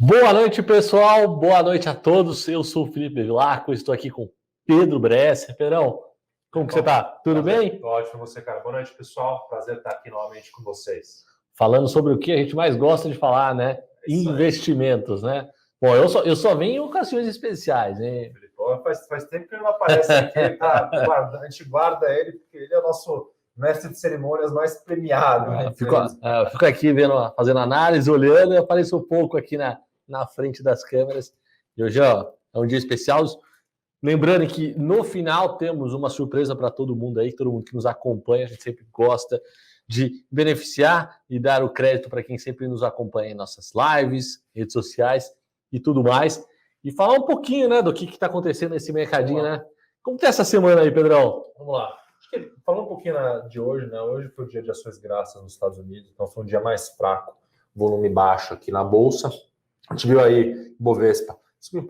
Boa noite, pessoal. Boa noite a todos. Eu sou o Felipe Vilaco, estou aqui com Pedro Bresser. Pedrão, como que você está? Tudo bem? Ótimo, você, cara. Boa noite, pessoal. Prazer estar aqui novamente com vocês. Falando sobre o que a gente mais gosta de falar, né? Investimentos, né? Bom, eu só venho em ocasiões especiais, hein? Faz tempo que ele não aparece aqui. A gente guarda ele, porque ele é o nosso mestre de cerimônias mais premiado. Fico aqui fazendo análise, olhando, e apareço um pouco aqui na frente das câmeras. E hoje é um dia especial. Lembrando que no final temos uma surpresa para todo mundo aí, todo mundo que nos acompanha. A gente sempre gosta de beneficiar e dar o crédito para quem sempre nos acompanha em nossas lives, redes sociais e tudo mais. E falar um pouquinho, né, do que está acontecendo nesse mercadinho, né? Como que é essa semana aí, Pedrão? Vamos lá. Acho que falando um pouquinho de hoje, né? Hoje foi o dia de ações graças nos Estados Unidos, então foi um dia mais fraco, volume baixo aqui na Bolsa. A gente viu aí Bovespa.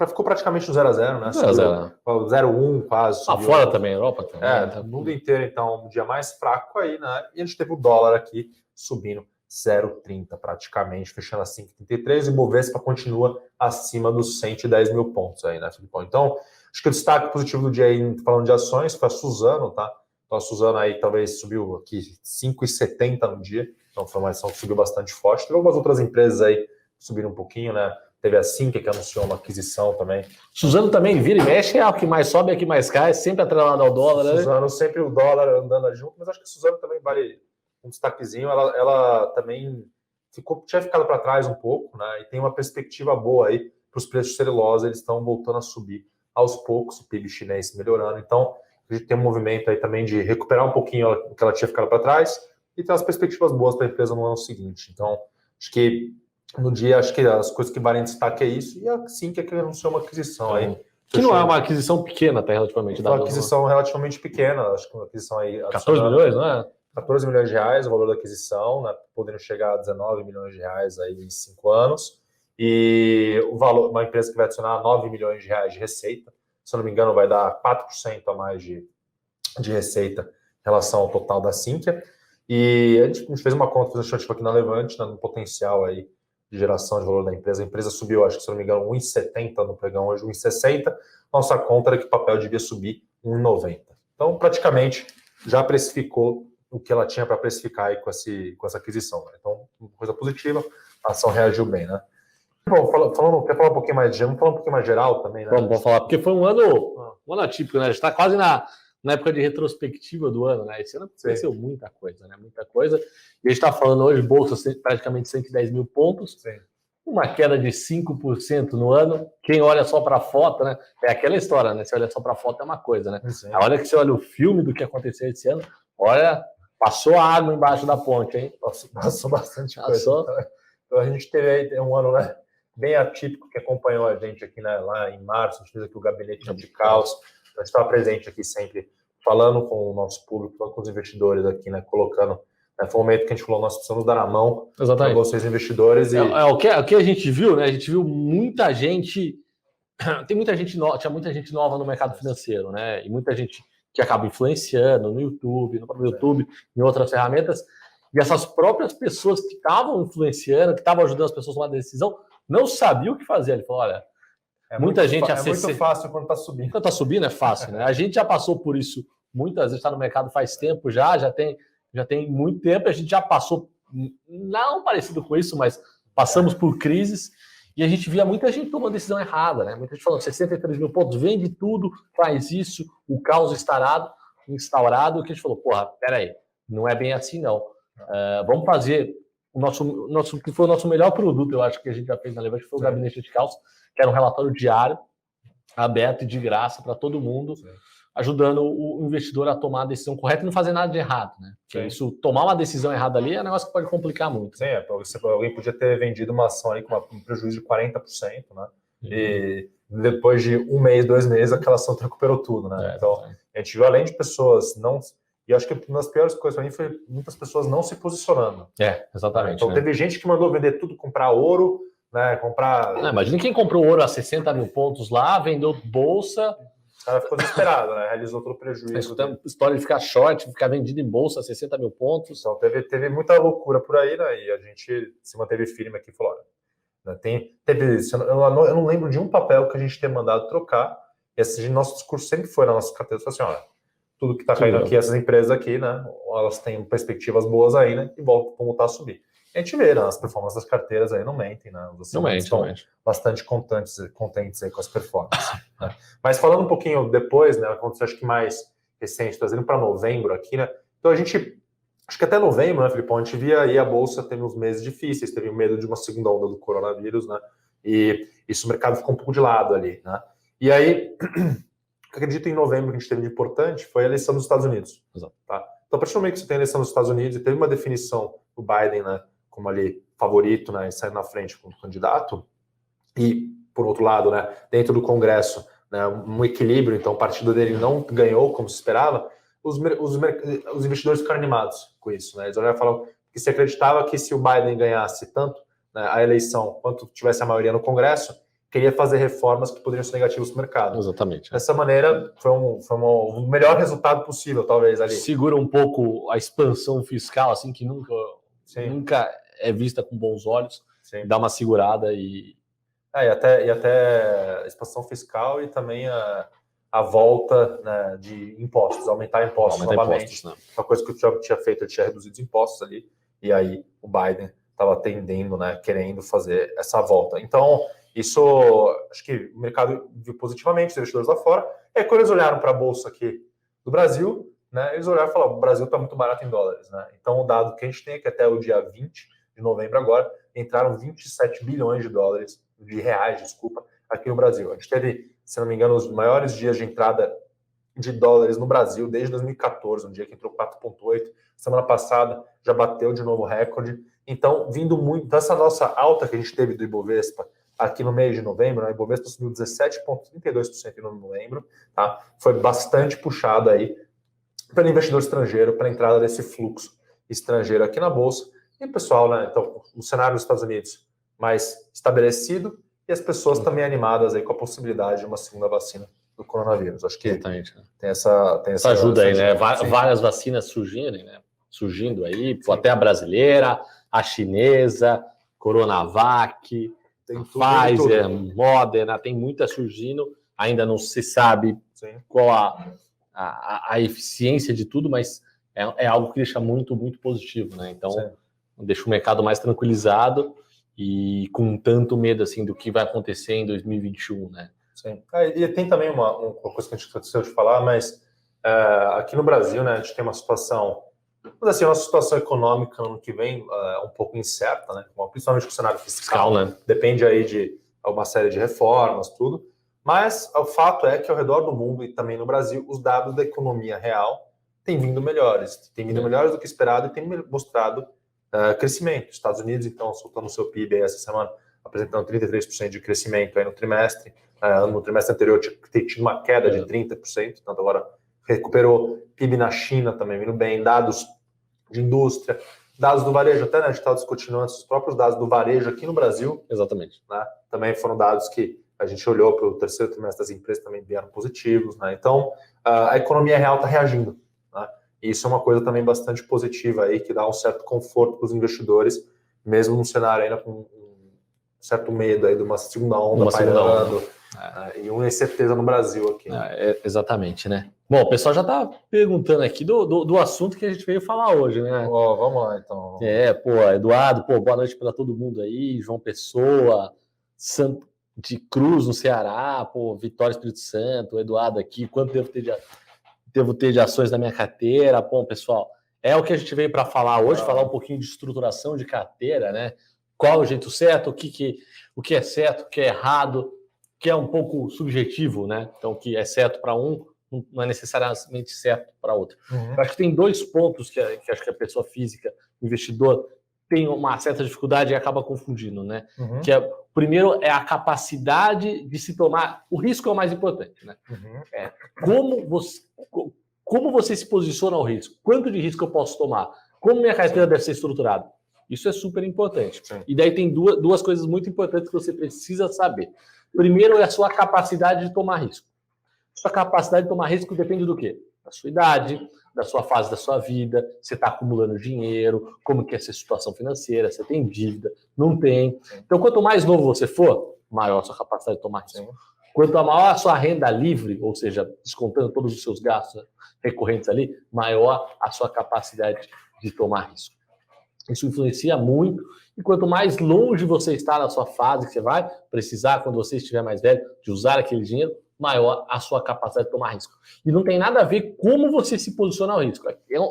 Ficou praticamente no 0-0, né? 0,1 quase. Subiu. Fora também, Europa também. O mundo inteiro, então, um dia mais fraco aí, né? E a gente teve o dólar aqui subindo 0,30 praticamente, fechando a 5,33, e o Bovespa continua acima dos 110 mil pontos aí, né, Filipão? Então, acho que o destaque positivo do dia aí, falando de ações, foi a Suzano, tá? Então, a Suzano aí talvez subiu aqui 5,70 no dia, então foi uma ação que subiu bastante forte. Teve algumas outras empresas aí que subiram um pouquinho, né? Teve a Sinqia, que anunciou uma aquisição também. Suzano também vira e mexe, é o que mais sobe, é o que mais cai, sempre atrelado ao dólar, né? Suzano, sempre o dólar andando junto, mas acho que a Suzano também vale um destaquezinho. Ela também tinha ficado para trás um pouco, né? E tem uma perspectiva boa aí para os preços de celulose, eles estão voltando a subir aos poucos, o PIB chinês melhorando. Então, a gente tem um movimento aí também de recuperar um pouquinho o que ela tinha ficado para trás e ter umas perspectivas boas para a empresa no ano seguinte. Então, acho que no dia, acho que as coisas que valem destaque é isso, e assim que anunciou uma aquisição aí. Que não é uma aquisição pequena, até relativamente. Uma aquisição relativamente pequena, acho que uma aquisição aí... 14 milhões, não é? 14 milhões de reais o valor da aquisição, né, podendo chegar a 19 milhões de reais aí em 5 anos, e o valor, uma empresa que vai adicionar 9 milhões de reais de receita, se eu não me engano vai dar 4% a mais de receita em relação ao total da Sinqia, e a gente fez uma conta, fez um estimativa aqui na Levante, né, no potencial aí de geração de valor da empresa. A empresa subiu, acho que se não me engano, 1,70 no pregão, hoje 1,60. Nossa conta era que o papel devia subir 1,90. Então, praticamente, já precificou o que ela tinha para precificar aí com essa aquisição. Né? Então, uma coisa positiva, a ação reagiu bem, né? Bom, quer falar um pouquinho mais de... Vamos falar um pouquinho mais geral também, né? Vamos falar, porque foi um ano atípico, né? A gente está quase na época de retrospectiva do ano, né? Esse ano aconteceu muita coisa, né? Muita coisa. E a gente está falando hoje, bolsa praticamente 110 mil pontos. Sim. Uma queda de 5% no ano. Quem olha só para a foto, né? É aquela história, né? Você olha só para a foto é uma coisa, né? Sim. A hora que você olha o filme do que aconteceu esse ano, olha, passou a água embaixo da ponte, hein? Passou bastante coisa. Então a gente teve aí um ano, né, bem atípico, que acompanhou a gente aqui, né, lá em março. A gente fez aqui o Gabinete de Caos. A gente estava presente aqui sempre, falando com o nosso público, com os investidores aqui, né, colocando... Foi um momento que a gente falou, nós precisamos dar a mão para vocês, investidores. O que a gente viu, né? A gente viu muita gente... Tinha muita gente nova no mercado financeiro, né? E muita gente que acaba influenciando no próprio YouTube, em outras ferramentas. E essas próprias pessoas que estavam influenciando, que estavam ajudando as pessoas a tomar decisão, não sabiam o que fazer. Ele falou, olha... muito fácil quando está subindo. Quando está subindo é fácil, né? A gente já passou por isso muitas vezes, está no mercado faz tempo já tem muito tempo, a gente já passou, não parecido com isso, mas passamos por crises, e a gente via muita gente tomando decisão errada, né? Muita gente falando, 63 mil pontos, vende tudo, faz isso, o caos instaurado, que a gente falou, porra, peraí, não é bem assim não. Vamos fazer que foi o nosso melhor produto, eu acho que a gente já fez na Levante, foi o Gabinete de Caos, que era um relatório diário, aberto e de graça para todo mundo, ajudando o investidor a tomar a decisão correta e não fazer nada de errado, né? Porque isso, tomar uma decisão errada ali é um negócio que pode complicar muito. Sim, alguém podia ter vendido uma ação aí com um prejuízo de 40%, né? E depois de 1 mês, 2 meses, aquela ação recuperou tudo, né? Então, a gente viu, além de pessoas não... E acho que uma das piores coisas para mim foi muitas pessoas não se posicionando. Exatamente. Então, teve gente que mandou vender tudo, comprar ouro, né? Imagina quem comprou ouro a 60 mil pontos lá, vendeu bolsa... O cara ficou desesperado, né? Realizou todo o prejuízo. História de ficar short, ficar vendido em bolsa a 60 mil pontos. Então, teve muita loucura por aí, né? E a gente se manteve firme aqui e falou, olha, Né? Eu não lembro de um papel que a gente tenha mandado trocar, e assim, nosso discurso sempre foi na nossa carteira, assim, olha, tudo que está caindo aqui, essas empresas aqui, né, elas têm perspectivas boas aí, né, e vão voltar a subir. A gente vê, né, as performances das carteiras aí não mentem, né, os assinantes estão bastante contentes aí com as performances. Né? Mas falando um pouquinho depois, né, aconteceu acho que mais recente, trazendo para novembro aqui, né, então a gente, acho que até novembro, né, Filipão, a gente via aí a Bolsa tendo uns meses difíceis, teve medo de uma segunda onda do coronavírus, né, e isso o mercado ficou um pouco de lado ali, né, e aí, o que eu acredito em novembro que a gente teve de importante foi a eleição dos Estados Unidos. Exato. Tá? Então, a partir do momento que você tem a eleição dos Estados Unidos e teve uma definição do Biden, né, como ali favorito, né, e saindo na frente como candidato, e, por outro lado, né, dentro do Congresso, né, um equilíbrio, então o partido dele não ganhou como se esperava, os investidores ficaram animados com isso. Né? Eles olharam e falaram que se acreditava que se o Biden ganhasse tanto, né, a eleição, quanto tivesse a maioria no Congresso, queria fazer reformas que poderiam ser negativas para o mercado. Exatamente. Dessa maneira, foi o melhor resultado possível, talvez, ali. Segura um pouco a expansão fiscal, assim, que nunca é vista com bons olhos. Sim. Dá uma segurada e... e até a expansão fiscal e também a volta, né, de impostos, aumentar impostos novamente. Né? Uma coisa que o Trump tinha feito, ele tinha reduzido os impostos ali, e aí o Biden estava atendendo, né, querendo fazer essa volta. Então... Isso, acho que o mercado viu positivamente, os investidores lá fora. E aí, quando eles olharam para a Bolsa aqui do Brasil, né, eles olharam e falaram, o Brasil está muito barato em dólares. Né? Então, o dado que a gente tem é que até o dia 20 de novembro agora, entraram 27 bilhões de reais, aqui no Brasil. A gente teve, se não me engano, os maiores dias de entrada de dólares no Brasil desde 2014, um dia que entrou 4,8. Semana passada já bateu de novo recorde. Então, vindo muito dessa nossa alta que a gente teve do Ibovespa, aqui no mês de novembro, né, o Ibovespa subiu 17,32% em novembro, tá? Foi bastante puxado aí pelo investidor estrangeiro, para a entrada desse fluxo estrangeiro aqui na Bolsa. E pessoal, né, então, o cenário dos Estados Unidos mais estabelecido e as pessoas também animadas aí com a possibilidade de uma segunda vacina do coronavírus. Acho que tem essa ajuda aí, né? Várias vacinas surgindo aí, até a brasileira, a chinesa, Coronavac, tem Pfizer, Moderna, tem muita surgindo, ainda não se sabe qual a eficiência de tudo, mas é algo que deixa muito, muito positivo, né? Então, deixa o mercado mais tranquilizado e com tanto medo, assim, do que vai acontecer em 2021, né? Sim. E tem também uma coisa que a gente esqueceu de falar, mas aqui no Brasil, né, a gente tem uma situação... Mas assim, uma situação econômica no ano que vem um pouco incerta, né? Principalmente com o cenário fiscal, né? Depende aí de uma série de reformas, tudo. Mas o fato é que ao redor do mundo e também no Brasil, os dados da economia real têm vindo melhores. Têm vindo melhores do que esperado e têm mostrado crescimento. Estados Unidos, então, soltando o seu PIB aí essa semana, apresentando 33% de crescimento aí no trimestre. No trimestre anterior tinha tido uma queda de 30%, então agora recuperou. PIB na China também vindo bem, dados de indústria, dados do varejo, até, né, a gente estava discutindo antes, os próprios dados do varejo aqui no Brasil. Exatamente. Né, também foram dados que a gente olhou para o terceiro trimestre das empresas, também vieram positivos. Né, então, a economia real está reagindo. Né, e isso é uma coisa também bastante positiva aí, que dá um certo conforto para os investidores, mesmo num cenário ainda com um certo medo aí de uma segunda onda pairando. E uma incerteza no Brasil aqui. Exatamente, né? Bom, o pessoal já tá perguntando aqui do assunto que a gente veio falar hoje, né? Vamos lá, então. Eduardo, boa noite para todo mundo aí, João Pessoa, Santo de Cruz, no Ceará, Vitória, Espírito Santo, Eduardo aqui, quanto devo ter de ações na minha carteira? Bom, pessoal, é o que a gente veio para falar hoje, falar um pouquinho de estruturação de carteira, né? Qual é o jeito certo, o que é certo, o que é errado, que é um pouco subjetivo, né? Então, o que é certo para um não é necessariamente certo para outro. Eu acho que tem dois pontos que acho que a pessoa física, o investidor, tem uma certa dificuldade e acaba confundindo, né? Que primeiro é a capacidade de se tomar... O risco é o mais importante, né? Como você se posiciona ao risco? Quanto de risco eu posso tomar? Como minha carteira deve ser estruturada? Isso é super importante. E daí tem duas coisas muito importantes que você precisa saber. Primeiro é a sua capacidade de tomar risco. Sua capacidade de tomar risco depende do quê? da sua idade, da sua fase da sua vida, você está acumulando dinheiro, como que é a sua situação financeira, você tem dívida, não tem. Então, quanto mais novo você for, maior a sua capacidade de tomar risco. Quanto maior a sua renda livre, ou seja, descontando todos os seus gastos recorrentes ali, maior a sua capacidade de tomar risco. Isso influencia muito. E quanto mais longe você está na sua fase, que você vai precisar, quando você estiver mais velho, de usar aquele dinheiro, maior a sua capacidade de tomar risco. E não tem nada a ver como você se posiciona ao risco.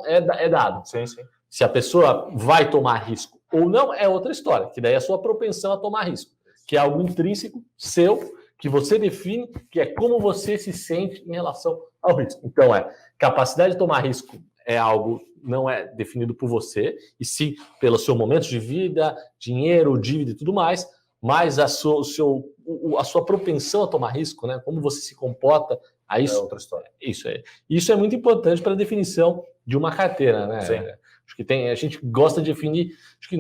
É dado. Sim, sim. Se a pessoa vai tomar risco ou não, é outra história, que daí é a sua propensão a tomar risco, que é algo intrínseco seu, que você define, que é como você se sente em relação ao risco. Então, capacidade de tomar risco é algo não é definido por você, e sim pelo seu momento de vida, dinheiro, dívida e tudo mais, mas a sua propensão a tomar risco, né? Como você se comporta a isso. É outra história. Isso é muito importante para a definição de uma carteira, né? Sim. Acho que a gente gosta de definir, acho que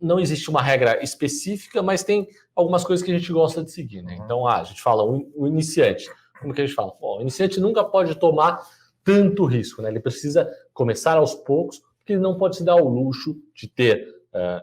não existe uma regra específica, mas tem algumas coisas que a gente gosta de seguir, né? Então, a gente fala o iniciante. Como que a gente fala? O iniciante nunca pode tomar tanto risco, né? Ele precisa começar aos poucos, porque ele não pode se dar o luxo de ter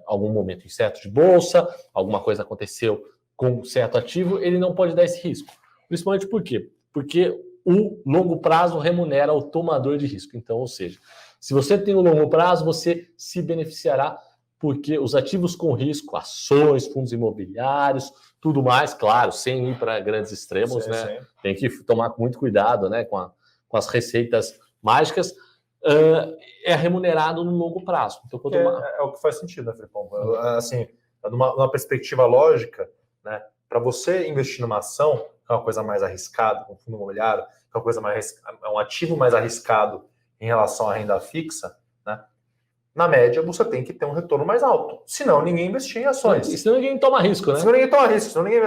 algum momento incerto de bolsa, alguma coisa aconteceu com certo ativo, ele não pode dar esse risco. Principalmente por quê? Porque o longo prazo remunera o tomador de risco. Então, ou seja, se você tem um longo prazo, você se beneficiará, porque os ativos com risco, ações, fundos imobiliários, tudo mais, claro, sem ir para grandes extremos, né? Sim. Tem que tomar muito cuidado, né, com as receitas mágicas, é remunerado no longo prazo. Então, é o que faz sentido, né, Felipão? Assim, numa perspectiva lógica, né, para você investir numa ação, que é uma coisa mais arriscada, um fundo imobiliário, que é uma coisa um ativo mais arriscado em relação à renda fixa, né, na média você tem que ter um retorno mais alto. Senão ninguém investir em ações. E senão ninguém toma risco, né? Senão ninguém toma risco. Senão ninguém...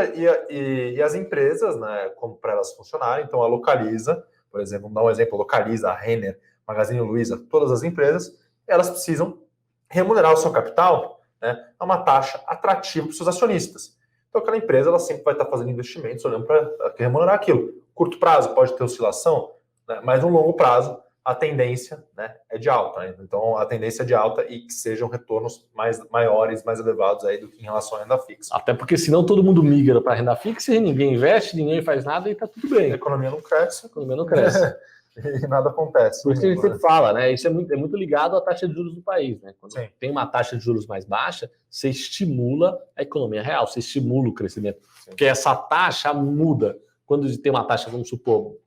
E as empresas, né, como para elas funcionarem, então a Localiza, por exemplo, vamos dar um exemplo, Localiza, a Renner, Magazine Luiza, todas as empresas, elas precisam remunerar o seu capital, né, a uma taxa atrativa para os seus acionistas. Então, aquela empresa ela sempre vai estar fazendo investimentos, olhando para remunerar aquilo. Curto prazo pode ter oscilação, né, mas no longo prazo a tendência, né, é de alta. Né? Então, a tendência é de alta e que sejam retornos maiores, mais elevados aí do que em relação à renda fixa. Até porque senão todo mundo migra para a renda fixa e ninguém investe, ninguém faz nada e está tudo bem. A economia não cresce. A economia não cresce. E nada acontece. Por isso que a gente sempre fala, né? Isso é muito ligado à taxa de juros do país, né? Quando tem uma taxa de juros mais baixa, você estimula a economia real, você estimula o crescimento. Sim. Porque essa taxa muda. Quando tem uma taxa, vamos supor,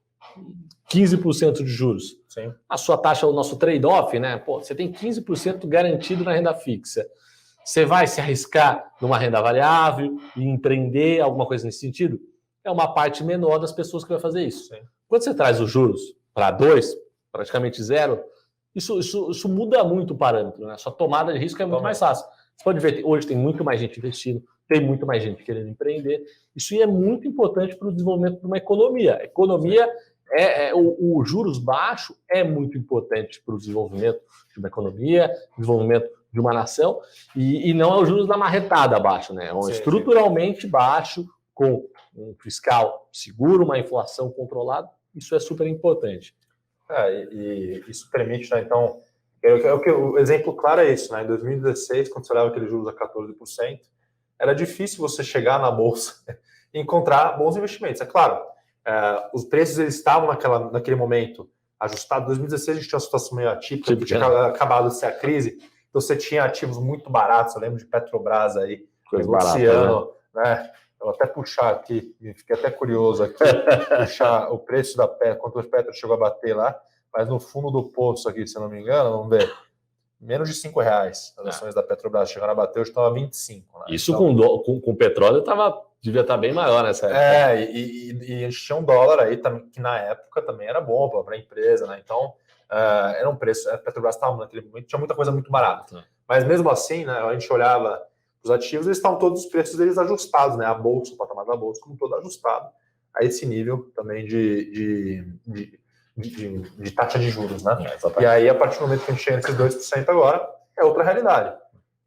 15% de juros. Sim. A sua taxa, o nosso trade-off, né? Pô, você tem 15% garantido na renda fixa. Você vai se arriscar numa renda variável e empreender, alguma coisa nesse sentido? É uma parte menor das pessoas que vai fazer isso. Sim. Quando você traz os juros para 2, praticamente 0, isso muda muito o parâmetro, né? A sua tomada de risco é muito mais fácil. Você pode ver, hoje tem muito mais gente investindo, tem muito mais gente querendo empreender. Isso é muito importante para o desenvolvimento de uma economia. A economia, o juros baixo é muito importante para o desenvolvimento de uma economia, desenvolvimento de uma nação, e não é o juros da marretada abaixo, né? É um estruturalmente baixo, com um fiscal seguro, uma inflação controlada. Isso é super importante. E isso permite, né, então, o exemplo claro é isso, né? Em 2016, quando você olhava aqueles juros a 14%, era difícil você chegar na bolsa e encontrar bons investimentos. É claro, os preços eles estavam naquele momento ajustados. Em 2016 a gente tinha uma situação meio atípica, porque tinha acabado de ser a crise, então você tinha ativos muito baratos. Eu lembro de Petrobras aí, Luciano, né? Eu vou até puxar aqui, fiquei até curioso aqui, puxar o preço da Petro, quanto o Petro chegou a bater lá, mas no fundo do poço aqui, se eu não me engano, vamos ver, menos de R$5 as ações da Petrobras chegaram a bater, hoje estão a 25. Né? Isso então, com petróleo devia estar bem maior nessa época. E a gente tinha um dólar aí que na época também era bom para a empresa, né? Então, era um preço, a Petrobras estava naquele momento, tinha muita coisa muito barata. Mas mesmo assim, né, a gente olhava os ativos, eles estavam todos os preços deles ajustados, né? A bolsa, o patamar da bolsa, como todo ajustado a esse nível também de taxa de juros, né? E aí, a partir do momento que a gente chega nesses 2% agora, é outra realidade.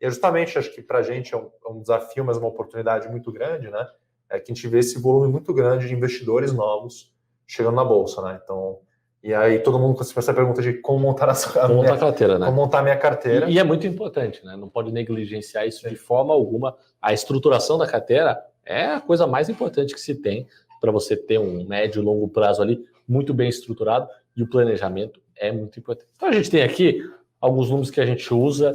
E justamente, acho que para a gente é um desafio, mas uma oportunidade muito grande, né? É que a gente vê esse volume muito grande de investidores novos chegando na bolsa, né? Então, E aí todo mundo com essa pergunta de como montar a carteira, né? Como montar a minha carteira. E é muito importante, né? Não pode negligenciar isso de forma alguma. A estruturação da carteira é a coisa mais importante que se tem para você ter um médio e longo prazo ali muito bem estruturado, e o planejamento é muito importante. Então a gente tem aqui alguns números que a gente usa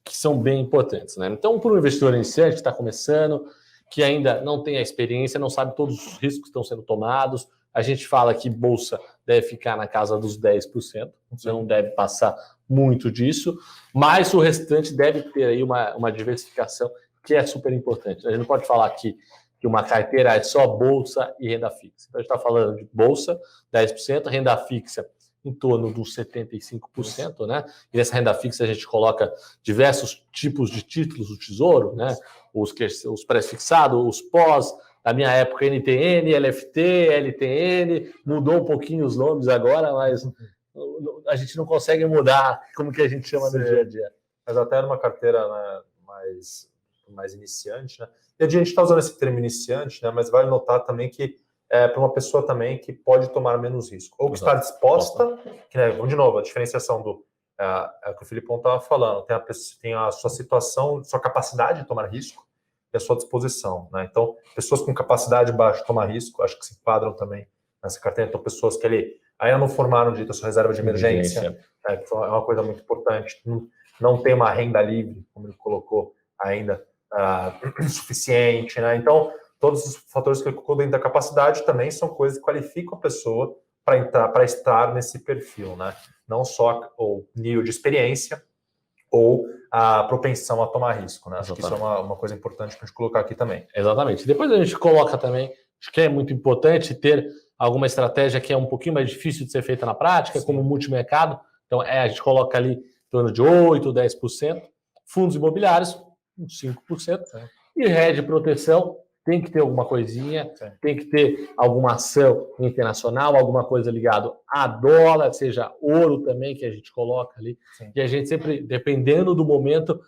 que são bem importantes, né? Então, para o investidor iniciante que está começando, que ainda não tem a experiência, não sabe todos os riscos que estão sendo tomados, a gente fala que bolsa deve ficar na casa dos 10%, você não deve passar muito disso, mas o restante deve ter aí uma diversificação que é super importante. A gente não pode falar aqui que uma carteira é só bolsa e renda fixa. Então, a gente está falando de bolsa, 10%, renda fixa em torno dos 75%, né? E nessa renda fixa a gente coloca diversos tipos de títulos do Tesouro, né? Os pré-fixados, os pós, na minha época NTN, LFT, LTN, mudou um pouquinho os nomes agora, mas a gente não consegue mudar como que a gente chama no dia a dia. Mas até numa carteira, né, mais iniciante, né? E a gente está usando esse termo iniciante, né? Mas vale notar também que para uma pessoa também que pode tomar menos risco, ou que está disposta, que, né, de novo, a diferenciação do que o Filipão estava falando, tem a sua situação, sua capacidade de tomar risco, e a sua disposição, né? Então, pessoas com capacidade baixa de tomar risco, acho que se enquadram também nessa carteira. Então, pessoas que ainda não formaram a sua reserva de emergência, né? Que é uma coisa muito importante. Não tem uma renda livre, como ele colocou, ainda suficiente, né? Então, todos os fatores que ele colocou dentro da capacidade também são coisas que qualificam a pessoa para estar nesse perfil, né? Não só o nível de experiência ou a propensão a tomar risco, né? Acho que isso é uma coisa importante para a gente colocar aqui também. Exatamente. Depois a gente coloca também, acho que é muito importante ter alguma estratégia que é um pouquinho mais difícil de ser feita na prática, como o multimercado. Então, a gente coloca ali em torno de 8%, 10%. Fundos imobiliários, uns 5%. E rede de proteção, tem que ter alguma coisinha, tem que ter alguma ação internacional, alguma coisa ligada a dólar, seja ouro também, que a gente coloca ali. E a gente sempre, dependendo do momento,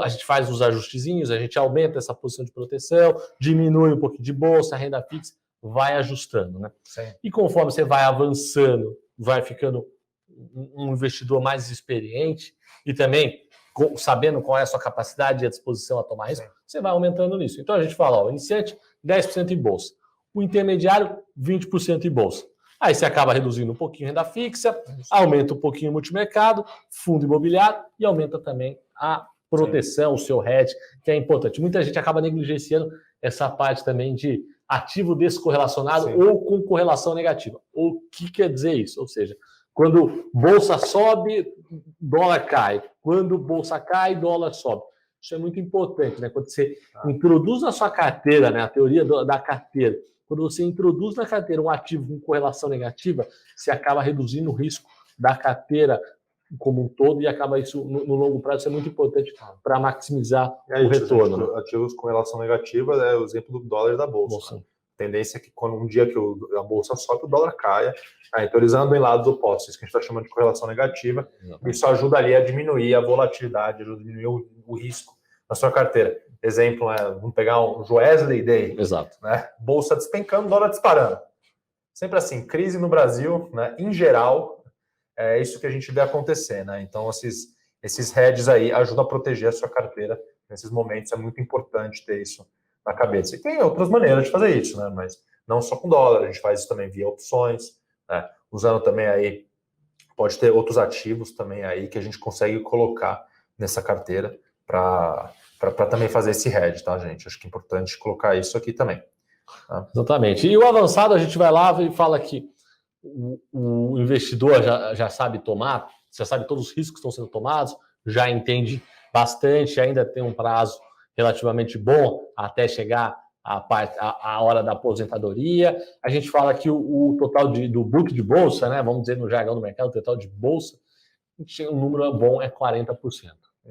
a gente faz os ajustezinhos, a gente aumenta essa posição de proteção, diminui um pouquinho de bolsa, renda fixa, vai ajustando, né? E conforme você vai avançando, vai ficando um investidor mais experiente e também sabendo qual é a sua capacidade e a disposição a tomar risco, você vai aumentando nisso. Então a gente fala, o iniciante, 10% em bolsa. O intermediário, 20% em bolsa. Aí você acaba reduzindo um pouquinho a renda fixa, aumenta um pouquinho o multimercado, fundo imobiliário e aumenta também a proteção, o seu hedge, que é importante. Muita gente acaba negligenciando essa parte também de ativo descorrelacionado ou com correlação negativa. O que quer dizer isso? Ou seja, quando bolsa sobe, dólar cai. Quando bolsa cai, dólar sobe. Isso é muito importante, né? Quando você introduz na sua carteira, né, a teoria da carteira, quando você introduz na carteira um ativo com correlação negativa, você acaba reduzindo o risco da carteira como um todo e acaba isso no longo prazo, isso é muito importante para maximizar o retorno. Né? Ativos com relação negativa é o exemplo do dólar e da bolsa. Né? A tendência é que quando um dia que a bolsa sobe, o dólar caia. Então eles andam em lados opostos, isso que a gente está chamando de correlação negativa. Isso ajuda ali a diminuir a volatilidade, ajuda a diminuir o risco na sua carteira. Exemplo, vamos pegar um Wesley Day. Exato. Né? Bolsa despencando, dólar disparando. Sempre assim, crise no Brasil, né? Em geral, é isso que a gente vê acontecer. Né? Então, esses hedges aí ajudam a proteger a sua carteira nesses momentos. É muito importante ter isso na cabeça. E tem outras maneiras de fazer isso, né? Mas não só com dólar, a gente faz isso também via opções, né? Usando também aí, pode ter outros ativos também aí que a gente consegue colocar nessa carteira para também fazer esse hedge, tá, gente? Acho que é importante colocar isso aqui também. Tá? Exatamente. E o avançado, a gente vai lá e fala que o investidor já sabe tomar, já sabe todos os riscos que estão sendo tomados, já entende bastante, ainda tem um prazo relativamente bom até chegar a hora da aposentadoria. A gente fala que o total do book de bolsa, né, vamos dizer no jargão do mercado, o total de bolsa, o número bom é 40%.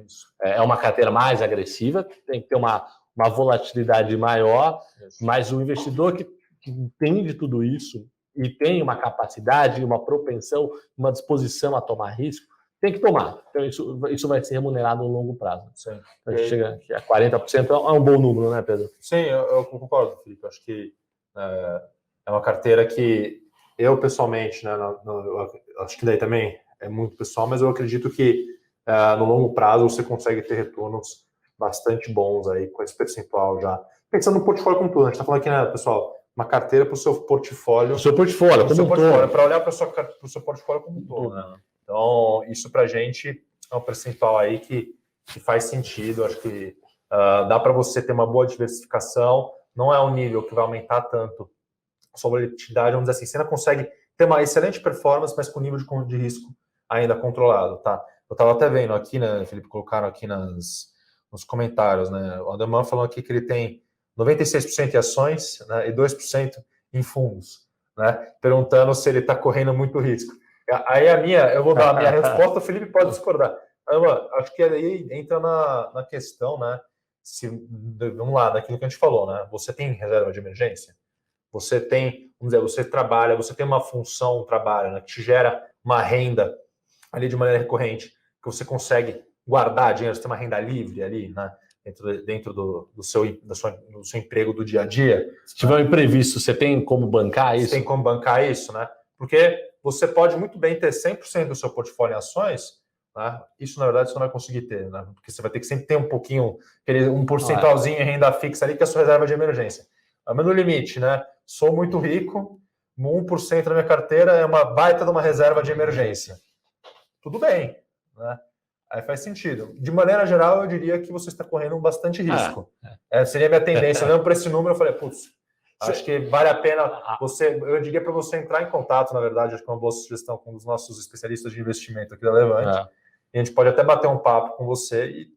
Isso. É uma carteira mais agressiva, tem que ter uma volatilidade maior, mas o investidor que entende tudo isso e tem uma capacidade, uma propensão, uma disposição a tomar risco, tem que tomar. Então, isso vai ser remunerado no longo prazo. Sim. Então, a gente chega aqui a 40%, é um bom número, né, Pedro? Sim, eu concordo, Felipe. Acho que é uma carteira que eu pessoalmente, né, acho que daí também é muito pessoal, mas eu acredito que no longo prazo você consegue ter retornos bastante bons aí com esse percentual já. Pensando no portfólio como tudo, a gente está falando aqui, né, pessoal, uma carteira para o seu portfólio. O seu portfólio, como um todo. Para olhar para o seu portfólio como um todo, né? Então, isso para a gente é um percentual aí que faz sentido. Acho que dá para você ter uma boa diversificação. Não é um nível que vai aumentar tanto a sua volatilidade, vamos dizer assim. Você ainda consegue ter uma excelente performance, mas com nível de risco ainda controlado, tá? Eu estava até vendo aqui, né, Felipe, colocaram aqui nos comentários, né? O Ademar falou aqui que ele tem 96% em ações, né, e 2% em fundos, né? Perguntando se ele está correndo muito risco. Aí eu vou dar a minha resposta, o Felipe pode discordar. Acho que aí entra na questão, né? Vamos lá, daquilo que a gente falou, né? Você tem reserva de emergência? Você tem, vamos dizer, você trabalha, você tem uma função, um trabalho, né, que te gera uma renda ali de maneira recorrente, que você consegue guardar dinheiro, você tem uma renda livre ali, né? Dentro do seu emprego do dia a dia. Se tiver um imprevisto, você tem como bancar isso? Você tem como bancar isso, né? Porque você pode muito bem ter 100% do seu portfólio em ações, né? Isso, na verdade, você não vai conseguir ter, né? Porque você vai ter que sempre ter um pouquinho, um percentualzinho em renda fixa ali, que é a sua reserva de emergência. Mas no limite, né? Sou muito rico, 1% da minha carteira é uma baita de uma reserva de emergência. Tudo bem, né? Aí faz sentido. De maneira geral, eu diria que você está correndo bastante risco. Seria a minha tendência. Olhando para esse número, eu falei, putz, acho que vale a pena eu diria para você entrar em contato, na verdade, acho que é uma boa sugestão com um dos nossos especialistas de investimento aqui da Levante. E a gente pode até bater um papo com você.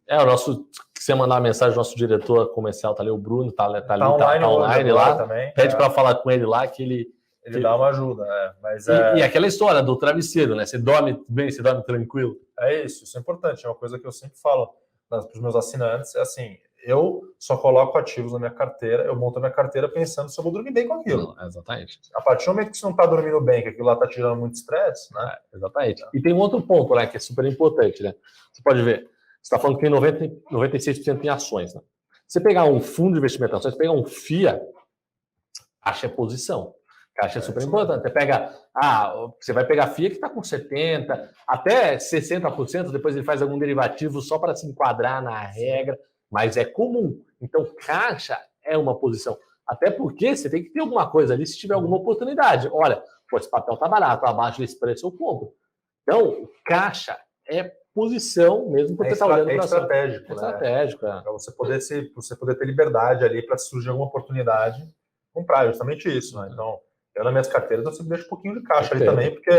Se você mandar uma mensagem, o nosso diretor comercial tá ali, o Bruno, tá online lá também. Pede para falar com ele lá, que ele dá uma ajuda, mas e aquela história do travesseiro, né? Você dorme bem, você dorme tranquilo. É isso é importante. É uma coisa que eu sempre falo para os meus assinantes, é assim, eu só coloco ativos na minha carteira, eu monto a minha carteira pensando se eu vou dormir bem com aquilo. Não, exatamente. A partir do momento que você não está dormindo bem, que aquilo lá está te gerando muito estresse, né? Exatamente. E tem um outro ponto, né, que é super importante, né? Você pode ver, você está falando que tem 96% em ações, né? Você pegar um fundo de investimento em ações, você pegar um FIA, caixa é posição. Caixa é super importante. Você vai pegar FIA que está com 70%, até 60%, depois ele faz algum derivativo só para se enquadrar na regra, mas é comum. Então, caixa é uma posição. Até porque você tem que ter alguma coisa ali se tiver alguma oportunidade. Olha, esse papel está barato, abaixo desse preço eu compro. Então, caixa é posição, mesmo porque está olhando para estratégico, né? Estratégico, para você poder ter liberdade ali para surgir alguma oportunidade, comprar, justamente isso, né? Então, eu nas minhas carteiras eu sempre deixo um pouquinho de caixa ali também, porque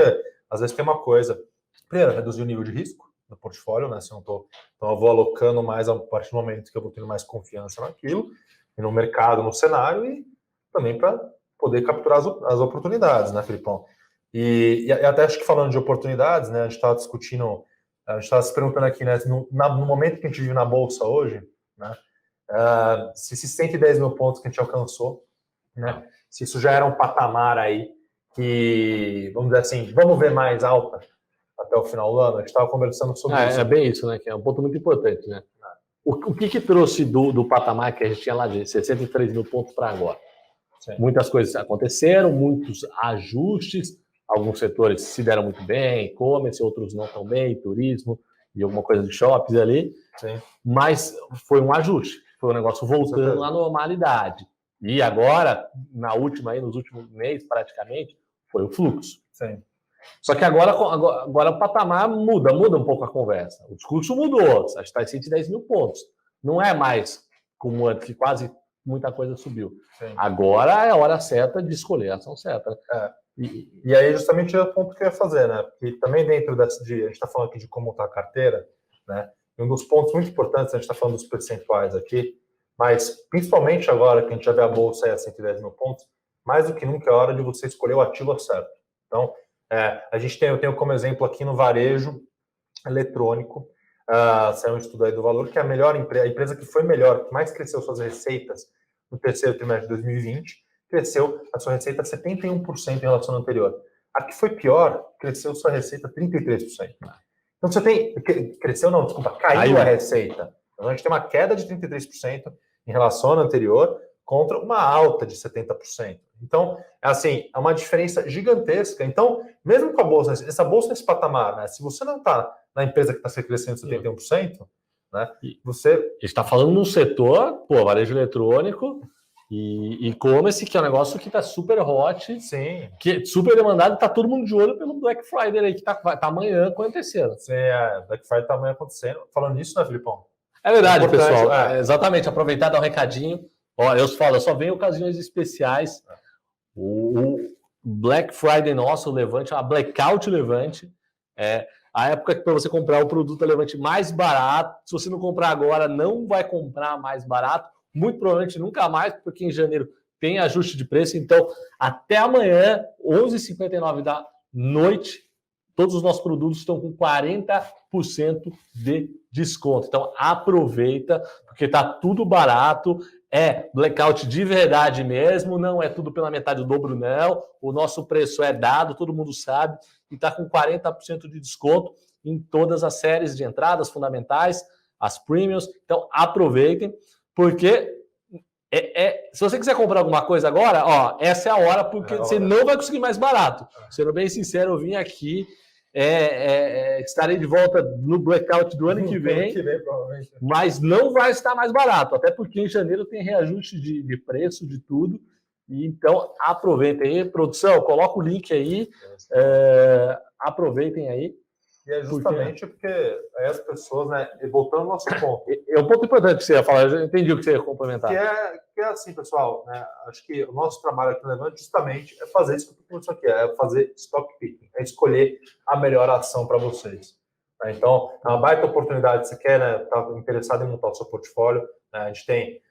às vezes tem uma coisa. Primeiro, reduzir o nível de risco do portfólio, né? Se eu não tô, então eu vou alocando mais a partir do momento que eu vou tendo mais confiança naquilo, e no mercado, no cenário, e também para poder capturar as oportunidades, né, Filipão? E até acho que falando de oportunidades, né? A gente estava discutindo, a gente estava se perguntando aqui, né? No momento que a gente vive na Bolsa hoje, né? Se esses 110 mil pontos que a gente alcançou, né? Se isso já era um patamar aí que, vamos dizer assim, vamos ver mais alta até o final do ano. A gente estava conversando sobre isso. É bem isso, né? Que é um ponto muito importante, né? O que trouxe do patamar que a gente tinha lá de 63 mil pontos para agora? Sim. Muitas coisas aconteceram, muitos ajustes, alguns setores se deram muito bem, e-commerce, outros não tão bem, turismo e alguma coisa de shoppings ali. Sim. Mas foi um ajuste, foi um negócio voltando à normalidade. E agora, nos últimos meses, praticamente, foi o fluxo. Sim. Só que agora o patamar muda um pouco a conversa. O discurso mudou, a gente está em 110 mil pontos. Não é mais como antes, que quase muita coisa subiu. Sim. Agora é a hora certa de escolher a ação certa. E aí, justamente, é o ponto que eu ia fazer, né? Porque também dentro a gente está falando aqui de como montar a carteira, né? E um dos pontos muito importantes, a gente está falando dos percentuais aqui, mas principalmente agora que a gente já vê a bolsa aí a 110 mil pontos, mais do que nunca é hora de você escolher o ativo certo. Então, eu tenho como exemplo aqui no varejo eletrônico, saiu um estudo aí do Valor, que é a empresa que foi melhor, que mais cresceu suas receitas no terceiro trimestre de 2020, cresceu a sua receita 71% em relação ao anterior. A que foi pior, cresceu sua receita 33%. Então você tem... caiu a receita. Então a gente tem uma queda de 33% em relação ao ano anterior, contra uma alta de 70%. Então, assim, é uma diferença gigantesca. Então, mesmo com a bolsa, essa bolsa nesse patamar, né, se você não está na empresa que está crescendo 71%, né, você está falando num setor, varejo eletrônico e e-commerce, que é um negócio que está super hot, sim, que super demandado, está todo mundo de olho pelo Black Friday aí, que tá amanhã acontecendo. Sim, Black Friday está amanhã acontecendo. Falando nisso, né, Filipão? É verdade, pessoal. Exatamente, aproveitar e dar um recadinho. Ó, eu falo, só vem ocasiões especiais. O Black Friday nosso, o Levante, a Blackout Levante, é a época que para você comprar o produto Levante mais barato. Se você não comprar agora, não vai comprar mais barato. Muito provavelmente nunca mais, porque em janeiro tem ajuste de preço. Então, até amanhã, 11h59 da noite, todos os nossos produtos estão com 40% de desconto. Então, aproveita, porque está tudo barato. É blackout de verdade mesmo, não é tudo pela metade do dobro, não. O nosso preço é dado, todo mundo sabe, e está com 40% de desconto em todas as séries de entradas fundamentais, as premiums. Então, aproveitem, porque se você quiser comprar alguma coisa agora, ó, essa é a hora, porque você não vai conseguir mais barato. Sendo bem sincero, eu vim aqui, estarei de volta no blackout do ano que vem, mas não vai estar mais barato, até porque em janeiro tem reajuste de preço de tudo. E então aproveitem aí, produção, coloca o link aí, aproveitem aí. E é justamente porque aí as pessoas, né, voltando ao nosso ponto. É um ponto importante que você ia falar, eu já entendi o que você ia complementar. Que é assim, pessoal, né, acho que o nosso trabalho aqui no Levante justamente é fazer isso aqui, é fazer stock picking, é escolher a melhor ação para vocês. Né? Então, é uma baita oportunidade, você quer, né, tá interessado em montar o seu portfólio, né, a gente tem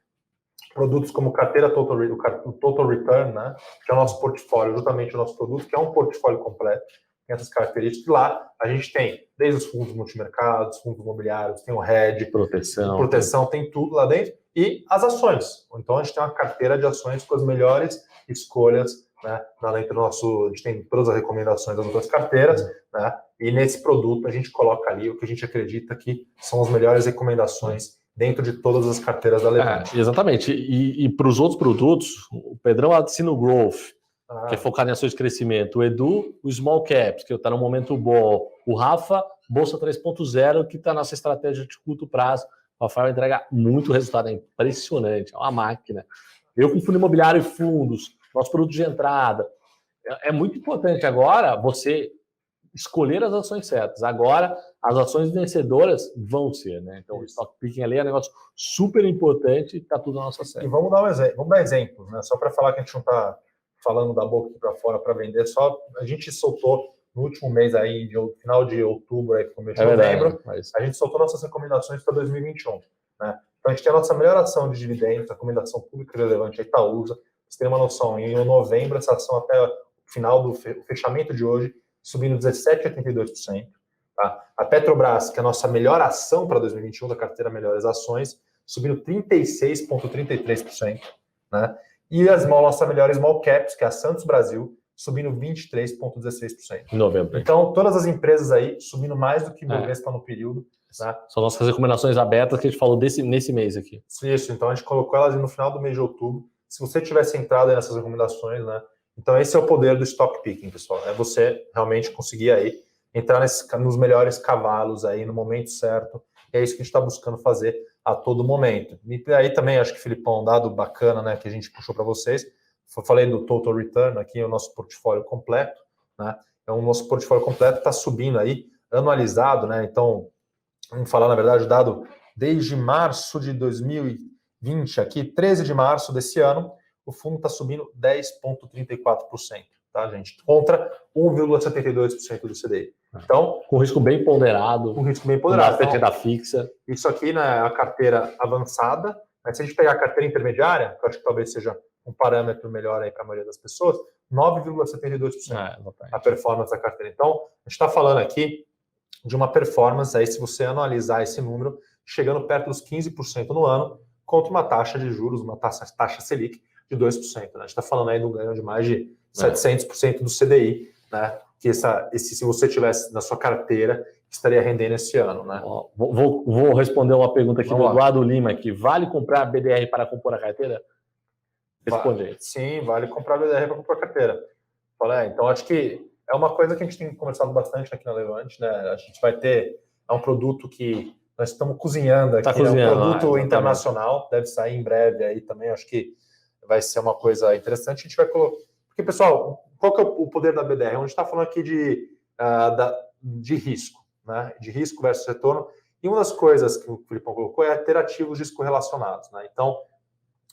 produtos como carteira Total Return, né, que é o nosso portfólio, justamente o nosso produto, que é um portfólio completo. Essas características. Lá a gente tem desde os fundos multimercados, fundos imobiliários, tem o hedge, proteção, tem tudo lá dentro, e as ações. Então a gente tem uma carteira de ações com as melhores escolhas, né, lá dentro do nosso, a gente tem todas as recomendações das outras carteiras, né, e nesse produto a gente coloca ali o que a gente acredita que são as melhores recomendações dentro de todas as carteiras da Levante. Exatamente, e para os outros produtos, o Pedrão assina o Growth, que é focado em ações de crescimento. O Edu, o Small Caps, que está no momento bom. O Rafa, Bolsa 3.0, que está nessa estratégia de curto prazo. O Rafael entrega muito resultado, é impressionante, é uma máquina. Eu com fundo imobiliário e fundos, nosso produto de entrada. É muito importante agora você escolher as ações certas. Agora, as ações vencedoras vão ser, né? Então, o stock picking ali é um negócio super importante e está tudo na nossa série. E vamos dar exemplos, né? Só para falar que a gente não está falando da boca para fora para vender, só a gente soltou no último mês aí, final de outubro, aí, começo de novembro, a gente soltou nossas recomendações para 2021. Né? Então a gente tem a nossa melhor ação de dividendos, a recomendação pública relevante, a Itaúsa. Você tem uma noção, em novembro, essa ação até o final do fechamento de hoje, subindo 17,82%. Tá? A Petrobras, que é a nossa melhor ação para 2021 da carteira Melhores Ações, subindo 36,33%. Né? E as nossa melhor small caps, que é a Santos Brasil, subindo 23,16%. Em novembro. Então, todas as empresas aí subindo mais do que o Bovespa no período. Né? São nossas recomendações abertas que a gente falou nesse mês aqui. Isso, então a gente colocou elas no final do mês de outubro. Se você tivesse entrado aí nessas recomendações, né? Então esse é o poder do stock picking, pessoal. É você realmente conseguir aí entrar nos melhores cavalos aí no momento certo. E é isso que a gente está buscando fazer a todo momento. E aí também acho que, Filipão, um dado bacana, né, que a gente puxou para vocês, falei do Total Return, aqui é o nosso portfólio completo, né? Então, o nosso portfólio completo está subindo aí, anualizado, né? Então, vamos falar, na verdade, o dado desde março de 2020, aqui, 13 de março desse ano, o fundo está subindo 10,34%, tá, gente? Contra 1,72% do CDI. Então, com risco bem ponderado. Com risco bem ponderado. Então, da fixa. Isso aqui, né, é a carteira avançada. Mas se a gente pegar a carteira intermediária, que eu acho que talvez seja um parâmetro melhor aí para a maioria das pessoas, 9,72% a performance da carteira. Então, a gente está falando aqui de uma performance aí, se você analisar esse número, chegando perto dos 15% no ano, contra uma taxa de juros, uma taxa Selic de 2%. Né? A gente está falando aí de um ganho de mais de 700% do CDI, né? Que se você tivesse na sua carteira, estaria rendendo esse ano. Né? Vou responder uma pergunta aqui do Eduardo Lima, aqui. Vale comprar BDR para compor a carteira? Responde aí. Sim, vale comprar BDR para comprar carteira. Então, acho que é uma coisa que a gente tem conversado bastante aqui na Levante, né? A gente vai ter um produto que nós estamos cozinhando aqui, é um produto internacional, deve sair em breve aí também, acho que vai ser uma coisa interessante. A gente vai colocar... Porque, pessoal, qual que é o poder da BDR? A gente está falando aqui de risco, né? De risco versus retorno. E uma das coisas que o Filipão colocou é ter ativos descorrelacionados, né? Então,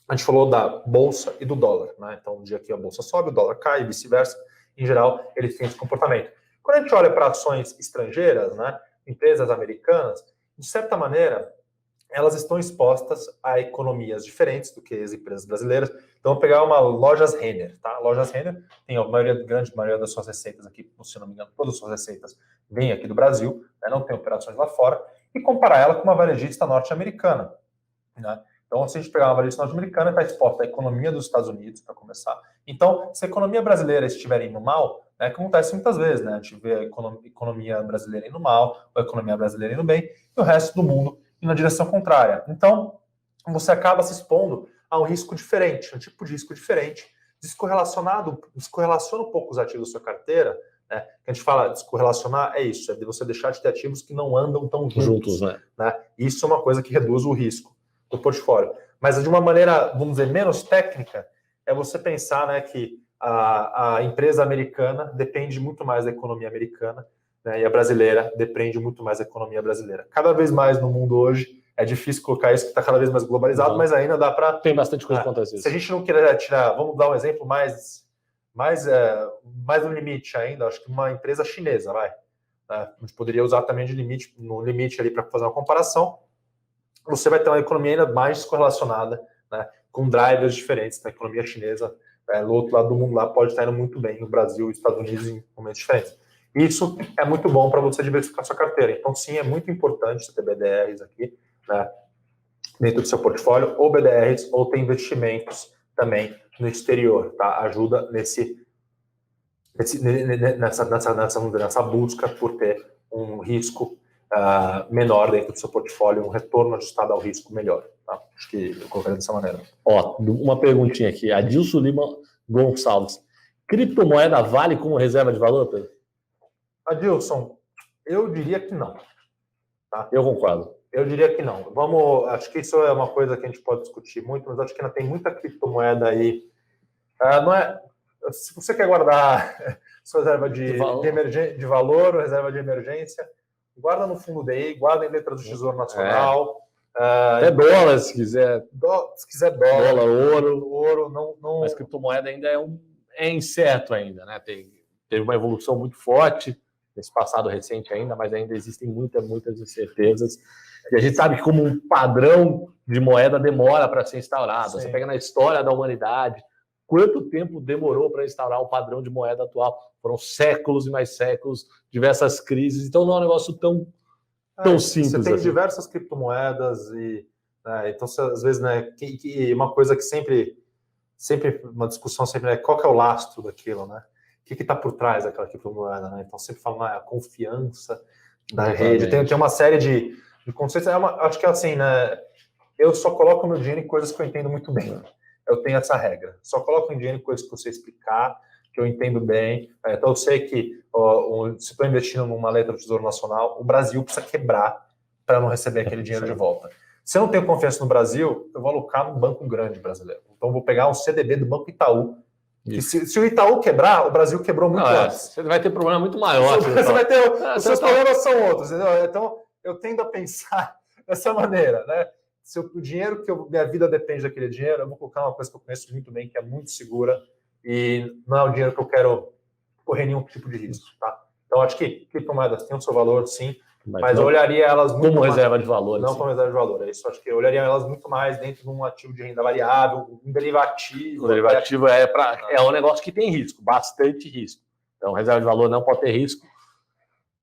a gente falou da bolsa e do dólar, né? Então, no dia que a bolsa sobe, o dólar cai e vice-versa. Em geral, eles têm esse comportamento. Quando a gente olha para ações estrangeiras, né? Empresas americanas, de certa maneira, elas estão expostas a economias diferentes do que as empresas brasileiras. Então, vou pegar uma Lojas Renner, tá? Lojas Renner tem a grande maioria das suas receitas aqui, se não me engano, todas as suas receitas vêm aqui do Brasil, né? Não tem operações lá fora, e comparar ela com uma varejista norte-americana, né? Então, se a gente pegar uma varejista norte-americana, está exposta à economia dos Estados Unidos, para começar. Então, se a economia brasileira estiver indo mal, né, acontece muitas vezes, né? A gente vê a economia brasileira indo mal, ou a economia brasileira indo bem, e o resto do mundo indo na direção contrária. Então, você acaba se expondo a um risco diferente, um tipo de risco diferente, descorrelaciona um pouco os ativos da sua carteira, né? Que a gente fala descorrelacionar, é isso, é de você deixar de ter ativos que não andam tão juntos, né? Isso é uma coisa que reduz o risco do portfólio. Mas de uma maneira, vamos dizer, menos técnica, é você pensar, né, que a empresa americana depende muito mais da economia americana, né, e a brasileira depende muito mais da economia brasileira. Cada vez mais no mundo hoje, é difícil colocar isso, que está cada vez mais globalizado, mas ainda dá para... Tem bastante coisa acontecendo. Se a gente não quiser tirar, vamos dar um exemplo mais no limite ainda, acho que uma empresa chinesa, vai. A gente poderia usar também no limite ali para fazer uma comparação. Você vai ter uma economia ainda mais descorrelacionada, né, com drivers diferentes. Na economia chinesa, no outro lado do mundo lá, pode estar indo muito bem, no Brasil e Estados Unidos em momentos diferentes. Isso é muito bom para você diversificar sua carteira. Então, sim, é muito importante você ter BDRs aqui, né, dentro do seu portfólio, ou BDRs, ou ter investimentos também no exterior, tá? Ajuda nessa busca por ter um risco menor dentro do seu portfólio, um retorno ajustado ao risco melhor. Tá? Acho que eu colocaria dessa maneira. Ó, uma perguntinha aqui. Adilson Lima Gonçalves. Criptomoeda vale como reserva de valor, Pedro? Adilson, eu diria que não. Tá? Eu concordo. Eu diria que não. Acho que isso é uma coisa que a gente pode discutir muito, mas acho que ainda tem muita criptomoeda aí. Não é, se você quer guardar sua reserva de valor ou reserva de emergência, guarda no fundo DI, guarda em letras do Tesouro Nacional. Até dólar, se quiser. Se quiser dólar, ouro. Não... Mas criptomoeda ainda é incerto ainda, né? Teve uma evolução muito forte nesse passado recente ainda, mas ainda existem muitas incertezas. E a gente sabe que como um padrão de moeda demora para ser instaurado. Sim. Você pega na história da humanidade, quanto tempo demorou para instaurar o padrão de moeda atual? Foram séculos e mais séculos, diversas crises. Então não é um negócio tão simples. Você tem assim. Diversas criptomoedas e então às vezes, né, uma coisa que sempre uma discussão sempre é qual que é o lastro daquilo, né? O que está por trás daquela criptomoeda, né? Então sempre falam a confiança da rede. Tem uma série de conceitos. Acho que é assim, né? Eu só coloco meu dinheiro em coisas que eu entendo muito bem. Eu tenho essa regra. Só coloco dinheiro em coisas que eu sei explicar, que eu entendo bem. Então eu sei que se estou investindo numa letra do Tesouro Nacional, o Brasil precisa quebrar para não receber aquele dinheiro de volta. Se eu não tenho confiança no Brasil, eu vou alocar num banco grande brasileiro. Então eu vou pegar um CDB do Banco Itaú. Que se o Itaú quebrar, o Brasil quebrou muito antes. Você vai ter problema muito maior. Você vai ter, os seus problemas são outros, entendeu? Então eu tendo a pensar dessa maneira, né? Se o dinheiro minha vida depende daquele dinheiro, eu vou colocar uma coisa que eu conheço muito bem, que é muito segura, e não é o dinheiro que eu quero correr nenhum tipo de risco, tá? Então, acho que criptomoedas têm o seu valor, sim, mas eu olharia elas muito como reserva de valor. Não como reserva de valor, é isso. Acho que eu olharia elas muito mais dentro de um ativo de renda variável, um derivativo. O derivativo é um negócio que tem risco, bastante risco. Então, reserva de valor não pode ter risco.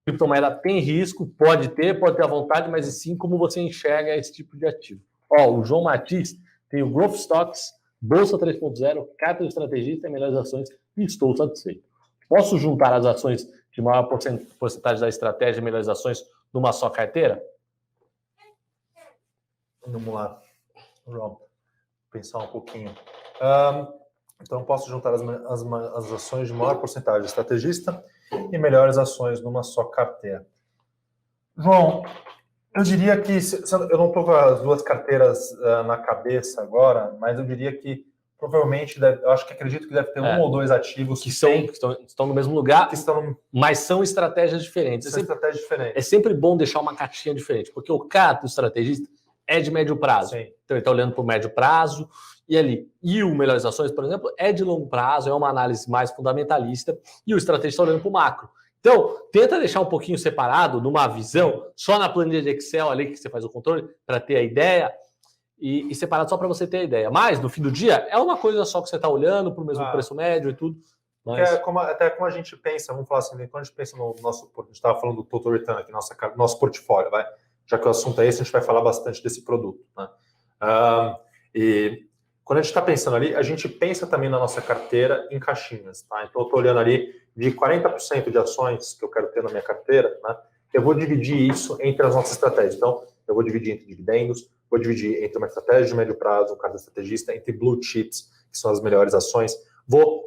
Criptomoeda tem risco, pode ter à vontade, mas sim como você enxerga esse tipo de ativo. O João Matiz tem o Growth Stocks, Bolsa 3.0, Capital Estrategista e melhores ações e estou satisfeito. Posso juntar as ações de maior porcentagem da estratégia e melhores ações numa só carteira? Vamos lá, João, pensar um pouquinho. Então, posso juntar as ações de maior porcentagem de estrategista e melhores ações numa só carteira. João, eu diria que, eu não estou com as duas carteiras na cabeça agora, mas eu diria que provavelmente, acredito que deve ter um ou dois ativos que estão no mesmo lugar, mas são estratégias diferentes. Estratégias diferentes. É sempre bom deixar uma caixinha diferente, porque o CAT, o estrategista, é de médio prazo. Sim. Então ele está olhando para o médio prazo e ali. E o Melhores Ações, por exemplo, é de longo prazo, é uma análise mais fundamentalista, e o estrategista está olhando para o macro. Então, tenta deixar um pouquinho separado, numa visão, só na planilha de Excel ali que você faz o controle, para ter a ideia, e separado só para você ter a ideia. Mas, no fim do dia, é uma coisa só que você está olhando para o mesmo preço médio e tudo. Mas... até como a gente pensa, vamos falar assim, quando a gente pensa no nosso... A gente estava falando do Total Return aqui, nosso portfólio, vai? Já que o assunto é esse, a gente vai falar bastante desse produto. Né? E quando a gente está pensando ali, a gente pensa também na nossa carteira em caixinhas. Tá? Então, eu estou olhando ali de 40% de ações que eu quero ter na minha carteira, né? Eu vou dividir isso entre as nossas estratégias. Então, eu vou dividir entre dividendos, vou dividir entre uma estratégia de médio prazo, um cartão estrategista, entre blue chips, que são as melhores ações. Vou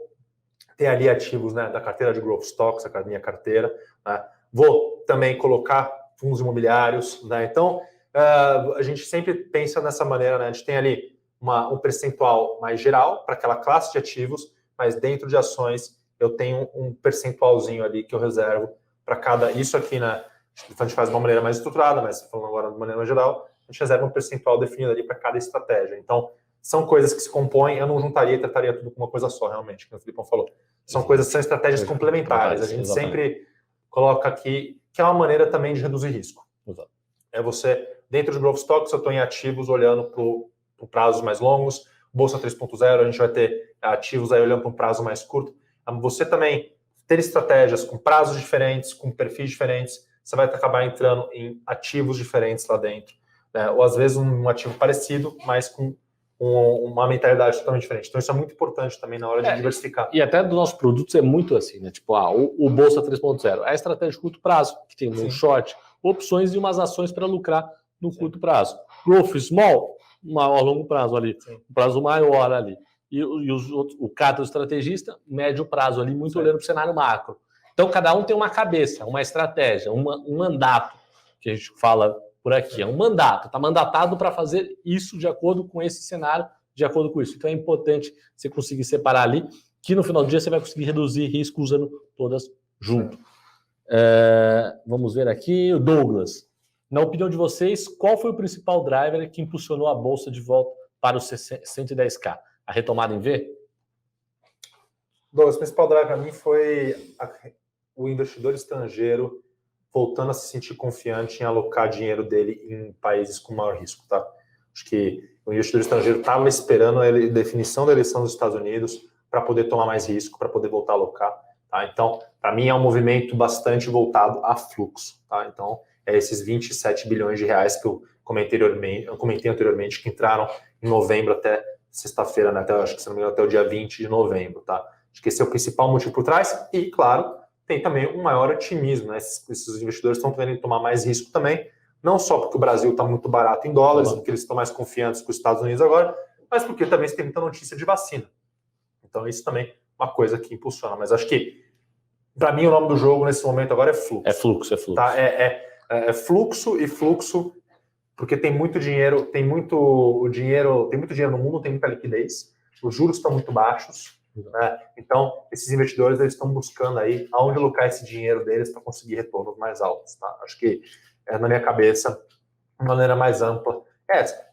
ter ali ativos, né, da carteira de growth stocks, a minha carteira. Né? Vou também colocar fundos imobiliários. Né? Então, a gente sempre pensa nessa maneira, né? A gente tem ali um percentual mais geral para aquela classe de ativos, mas dentro de ações eu tenho um percentualzinho ali que eu reservo para cada... Isso aqui, né? A gente faz de uma maneira mais estruturada, mas falando agora de maneira mais geral, a gente reserva um percentual definido ali para cada estratégia. Então, são coisas que se compõem, eu não juntaria e trataria tudo com uma coisa só, realmente, como o Filipão falou. São estratégias complementares. A gente sempre coloca aqui que é uma maneira também de reduzir risco. Exato. É você, dentro de growth stocks, eu estou em ativos olhando para prazos mais longos, Bolsa 3.0, a gente vai ter ativos aí olhando para um prazo mais curto. Você também ter estratégias com prazos diferentes, com perfis diferentes, você vai acabar entrando em ativos diferentes lá dentro. Né? Ou às vezes um ativo parecido, mas com uma mentalidade totalmente diferente. Então isso é muito importante também na hora de diversificar. E até dos nossos produtos é muito assim, né? Tipo, o Bolsa 3.0 é a estratégia de curto prazo, que tem um short, opções e umas ações para lucrar no curto prazo. Growth small, maior longo prazo ali, um prazo maior ali. E o CAT, o estrategista, médio prazo ali, muito olhando para o cenário macro. Então, cada um tem uma cabeça, uma estratégia, um mandato, que a gente fala por aqui. É um mandato, está mandatado para fazer isso de acordo com esse cenário, de acordo com isso. Então, é importante você conseguir separar ali, que no final do dia você vai conseguir reduzir risco usando todas junto. Vamos ver aqui, o Douglas. Na opinião de vocês, qual foi o principal driver que impulsionou a Bolsa de volta para os 110K? A retomada em V? Douglas, o principal driver para mim foi o investidor estrangeiro voltando a se sentir confiante em alocar dinheiro dele em países com maior risco, tá? Acho que o investidor estrangeiro estava esperando a definição da eleição dos Estados Unidos para poder tomar mais risco, para poder voltar a alocar, tá? Então, para mim é um movimento bastante voltado a fluxo, tá? Então, esses 27 bilhões de reais que eu comentei anteriormente, que entraram em novembro até sexta-feira, né? Acho que, se não me engano, até o dia 20 de novembro, tá? Acho que esse é o principal motivo por trás e, claro, tem também um maior otimismo, né? Esses investidores estão querendo tomar mais risco também, não só porque o Brasil está muito barato em dólares, porque eles estão mais confiantes com os Estados Unidos agora, mas porque também tem muita notícia de vacina. Então, isso também é uma coisa que impulsiona. Mas acho que, para mim, o nome do jogo nesse momento agora é fluxo. É fluxo. Tá? É fluxo e fluxo, porque tem muito dinheiro, tem muito dinheiro no mundo, tem muita liquidez, os juros estão muito baixos, né? Então esses investidores eles estão buscando aí aonde alocar esse dinheiro deles para conseguir retornos mais altos, tá? Acho que na minha cabeça, de maneira mais ampla,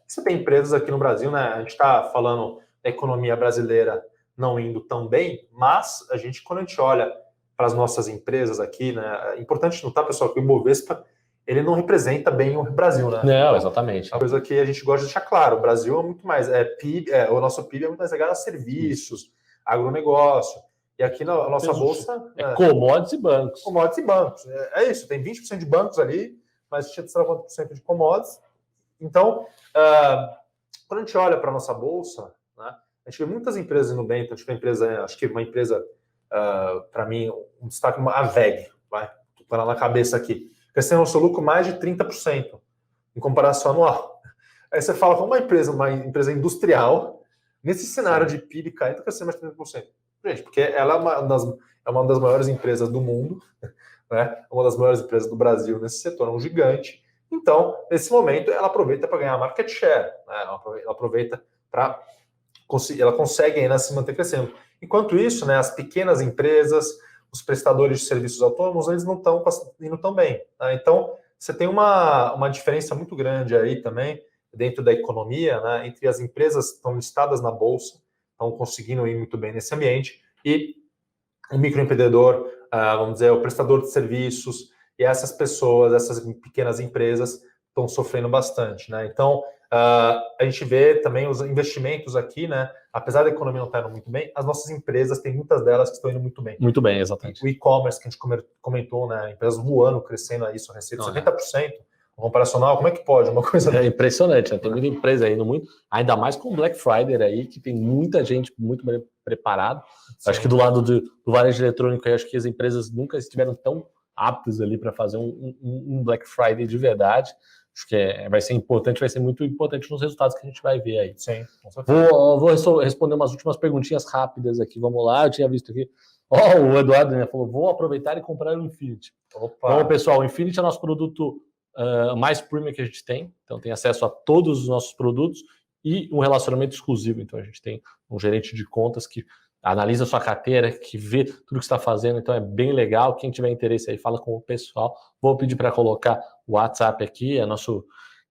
você tem empresas aqui no Brasil, né? A gente está falando da economia brasileira não indo tão bem, mas quando a gente olha para as nossas empresas aqui, né? É importante notar, pessoal, que o Ibovespa ele não representa bem o Brasil, né? Não, exatamente. É uma coisa que a gente gosta de deixar claro. O Brasil é muito mais PIB, o nosso PIB é muito mais ligado a serviços, agronegócio. E aqui na nossa bolsa commodities e bancos. Commodities e bancos. É isso, tem 20% de bancos ali, mas tinha sei lá quanto por cento de commodities. Então, quando a gente olha para a nossa bolsa, né, a gente vê muitas empresas indo bem. Então, a gente vê acho que uma empresa, para mim, um destaque, a WEG, vai, estou na cabeça aqui. Crescendo o seu lucro mais de 30% em comparação anual. Aí você fala com uma empresa industrial, Nesse cenário de PIB caindo, crescer mais de 30%. Gente, porque ela é uma das maiores empresas do mundo, né? Uma das maiores empresas do Brasil nesse setor, é um gigante. Então, nesse momento, ela aproveita para ganhar market share, né? Ela aproveita para... Ela consegue ainda se manter crescendo. Enquanto isso, né, as pequenas empresas, os prestadores de serviços autônomos, eles não estão indo tão bem. Tá? Então, você tem uma diferença muito grande aí também, dentro da economia, né, entre as empresas que estão listadas na Bolsa, estão conseguindo ir muito bem nesse ambiente, e o microempreendedor, vamos dizer, o prestador de serviços, e essas pessoas, essas pequenas empresas, estão sofrendo bastante. Né? Então, a gente vê também os investimentos aqui, né? Apesar da economia não estar indo muito bem, as nossas empresas, tem muitas delas que estão indo muito bem. Muito bem, exatamente. O e-commerce, que a gente comentou, né? Empresas voando, crescendo aí, sua receita, 70%. Comparacional, como é que pode uma coisa... É impressionante, né? Tem muita empresa indo muito, ainda mais com o Black Friday aí, que tem muita gente muito bem preparada. Acho que do lado do varejo eletrônico, acho que as empresas nunca estiveram tão aptas ali para fazer um Black Friday de verdade. Acho que vai ser importante, vai ser muito importante nos resultados que a gente vai ver aí. Sim, vou responder umas últimas perguntinhas rápidas aqui. Vamos lá, eu tinha visto aqui. O Eduardo, né, falou, vou aproveitar e comprar o Infinity. Opa. Bom, pessoal, o Infinity é nosso produto mais premium que a gente tem. Então, tem acesso a todos os nossos produtos e um relacionamento exclusivo. Então, a gente tem um gerente de contas que analisa a sua carteira, que vê tudo que você está fazendo, então é bem legal. Quem tiver interesse aí, fala com o pessoal. Vou pedir para colocar o WhatsApp aqui,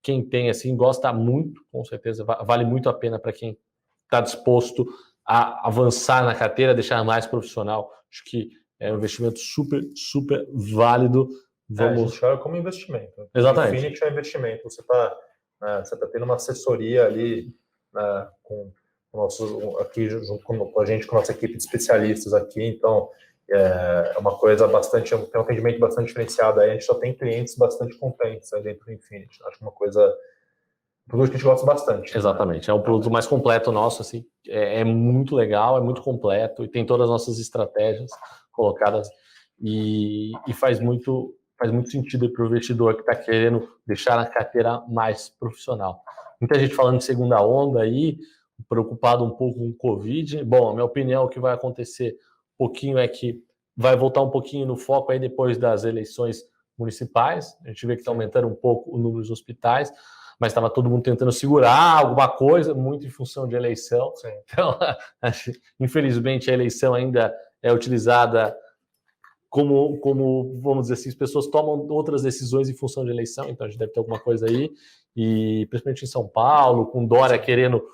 quem tem assim, gosta muito, com certeza, vale muito a pena para quem está disposto a avançar na carteira, deixar mais profissional. Acho que é um investimento super, super válido. A gente olha como investimento. Exatamente. O Infinity é investimento. Você tá tendo uma assessoria ali, com aqui junto com a gente, com a nossa equipe de especialistas aqui, então é uma coisa bastante, tem um atendimento bastante diferenciado aí, a gente só tem clientes bastante contentes aí dentro do Infinity. Acho que um produto que a gente gosta bastante. Exatamente, né? É o produto mais completo nosso, assim, é muito legal, é muito completo e tem todas as nossas estratégias colocadas e faz muito sentido para o investidor que está querendo deixar a carteira mais profissional. Muita gente falando de segunda onda aí, preocupado um pouco com o Covid. Bom, a minha opinião, o que vai acontecer um pouquinho é que vai voltar um pouquinho no foco aí depois das eleições municipais. A gente vê que está aumentando um pouco o número de hospitais, mas estava todo mundo tentando segurar alguma coisa, muito em função de eleição. Sim. Então, infelizmente, a eleição ainda é utilizada como, vamos dizer assim, as pessoas tomam outras decisões em função de eleição, então a gente deve ter alguma coisa aí, e principalmente em São Paulo, com Dória querendo